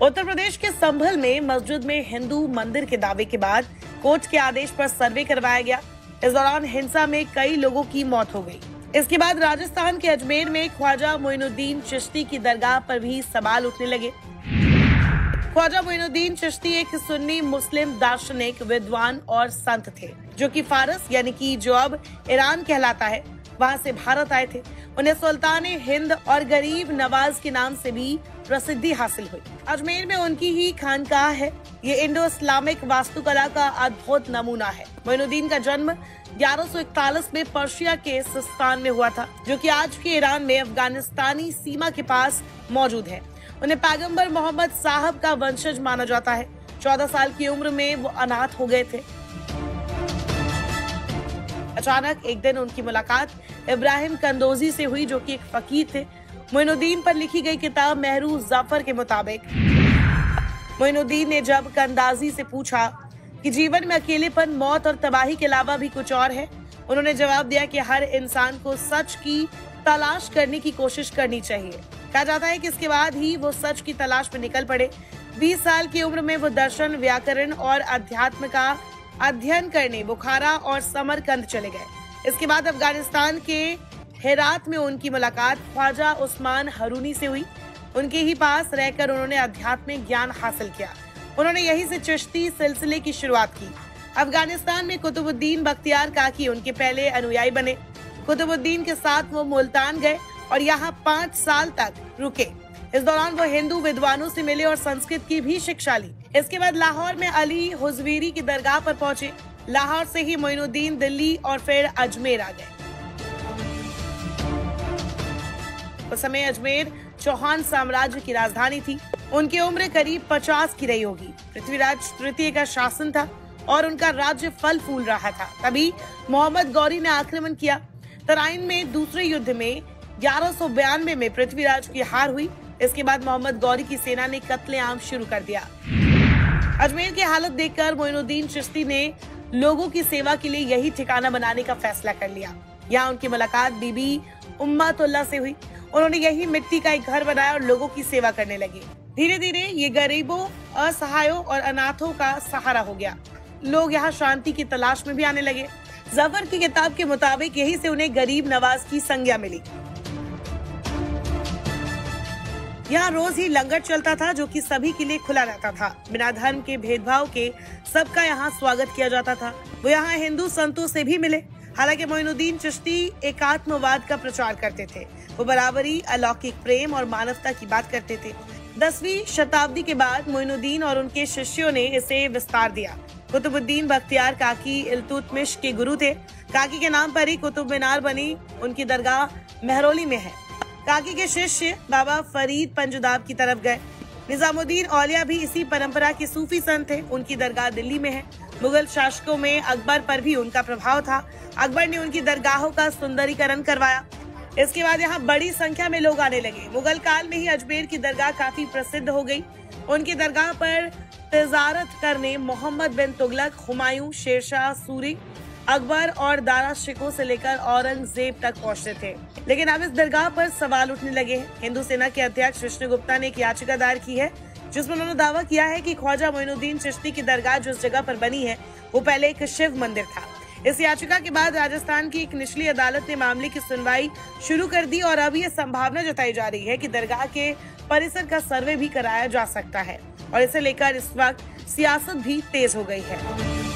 उत्तर प्रदेश के संभल में मस्जिद में हिंदू मंदिर के दावे के बाद कोर्ट के आदेश पर सर्वे करवाया गया। इस दौरान हिंसा में कई लोगों की मौत हो गई। इसके बाद राजस्थान के अजमेर में ख्वाजा मोइनुद्दीन चिश्ती की दरगाह पर भी सवाल उठने लगे। ख्वाजा मोइनुद्दीन चिश्ती एक सुन्नी मुस्लिम दार्शनिक, विद्वान और संत थे, जो कि फारस यानी कि जो अब ईरान कहलाता है, वहां से भारत आए थे। उन्हें सुल्तान हिंद और गरीब नवाज के नाम से भी प्रसिद्धि हासिल हुई। अजमेर में उनकी ही खानकाह है। ये इंडो इस्लामिक वास्तुकला का अद्भुत नमूना है। मोइनुद्दीन का जन्म 1141 में पर्शिया के सिस्तान में हुआ था, जो कि आज के ईरान में अफगानिस्तानी सीमा के पास मौजूद है। उन्हें पैगंबर मोहम्मद साहब का वंशज माना जाता है। 14 साल की उम्र में वो अनाथ हो गए थे। अचानक एक दिन उनकी मुलाकात इब्राहिम कंदोजी से हुई, जो कि एक फकीर थे। मोइनुद्दीन पर लिखी गई किताब महरूज जाफर के मुताबिक मोइनुद्दीन ने जब कंदाजी से पूछा कि जीवन में अकेलेपन, मौत और तबाही के अलावा भी कुछ और है, उन्होंने जवाब दिया कि हर इंसान को सच की तलाश करने की कोशिश करनी चाहिए। कहा जाता है कि इसके बाद ही वो सच की तलाश में निकल पड़े। 20 साल की उम्र में वो दर्शन, व्याकरण और अध्यात्म का अध्ययन करने बुखारा और समरकंद चले गए। इसके बाद अफगानिस्तान के हेरात में उनकी मुलाकात ख्वाजा उस्मान हरूनी से हुई। उनके ही पास रहकर उन्होंने आध्यात्मिक ज्ञान हासिल किया। उन्होंने यहीं से चिश्ती सिलसिले की शुरुआत की। अफगानिस्तान में कुतुबुद्दीन बख्तियार काकी उनके पहले अनुयायी बने। कुतुबुद्दीन के साथ वो मुल्तान गए और यहाँ 5 साल तक रुके। इस दौरान वो हिंदू विद्वानों से मिले और संस्कृत की भी शिक्षा ली। इसके बाद लाहौर में अली हुजवीरी की दरगाह पर पहुंचे। लाहौर से ही मोइनुद्दीन दिल्ली और फिर अजमेर आ गए। उस समय अजमेर चौहान साम्राज्य की राजधानी थी। उनकी उम्र करीब 50 की रही होगी। पृथ्वीराज तृतीय का शासन था और उनका राज्य फल फूल रहा था। तभी मोहम्मद गौरी ने आक्रमण किया। तराइन में दूसरे युद्ध में 1192 में पृथ्वीराज की हार हुई। इसके बाद मोहम्मद गौरी की सेना ने कत्लेआम शुरू कर दिया। अजमेर की हालत देखकर मोइनुद्दीन चिश्ती ने लोगों की सेवा के लिए यही ठिकाना बनाने का फैसला कर लिया। यहाँ उनकी मुलाकात बीबी उम्मतुल्लाह से हुई। उन्होंने यही मिट्टी का एक घर बनाया और लोगों की सेवा करने लगे। धीरे धीरे ये गरीबों, असहायों और अनाथों का सहारा हो गया। लोग यहाँ शांति की तलाश में भी आने लगे। जफर की किताब के मुताबिक यही से उन्हें गरीब नवाज की संज्ञा मिली। यहाँ रोज ही लंगर चलता था, जो कि सभी के लिए खुला रहता था। बिना धर्म के भेदभाव के सबका यहाँ स्वागत किया जाता था। वो यहाँ हिंदू संतों से भी मिले। हालांकि मोइनुद्दीन चिश्ती एकात्मवाद का प्रचार करते थे। वो बराबरी, अलौकिक प्रेम और मानवता की बात करते थे। 10वीं शताब्दी के बाद मोइनुद्दीन और उनके शिष्यों ने इसे विस्तार दिया। कुतुबुद्दीन बख्तियार काकी इल्तुतमिश के गुरु थे। काकी के नाम पर ही कुतुब मीनार बनी। उनकी दरगाह महरौली में है। काकी के शिष्य बाबा फरीद पंजदाब की तरफ गए। निजामुद्दीन औलिया भी इसी परंपरा के सूफी संत थे। उनकी दरगाह दिल्ली में है। मुगल शासकों में अकबर पर भी उनका प्रभाव था। अकबर ने उनकी दरगाहों का सुंदरीकरण करवाया। इसके बाद यहाँ बड़ी संख्या में लोग आने लगे। मुगल काल में ही अजमेर की दरगाह काफी प्रसिद्ध हो गई। उनकी दरगाह पर तिजारत करने मोहम्मद बिन तुगलक, हुमायूं, शेरशाह सूरी, अकबर और दारा शिकोह से लेकर औरंगजेब तक पहुंचते थे। लेकिन अब इस दरगाह पर सवाल उठने लगे हैं। हिंदू सेना के अध्यक्ष विष्णु गुप्ता ने एक याचिका दायर की है, जिसमें उन्होंने दावा किया है कि ख्वाजा मोइनुद्दीन चिश्ती की दरगाह जिस जगह पर बनी है, वो पहले एक शिव मंदिर था। इस याचिका के बाद राजस्थान की एक निचली अदालत ने मामले की सुनवाई शुरू कर दी और अब ये संभावना जताई जा रही है कि दरगाह के परिसर का सर्वे भी कराया जा सकता है और इसे लेकर इस वक्त सियासत भी तेज हो गई है।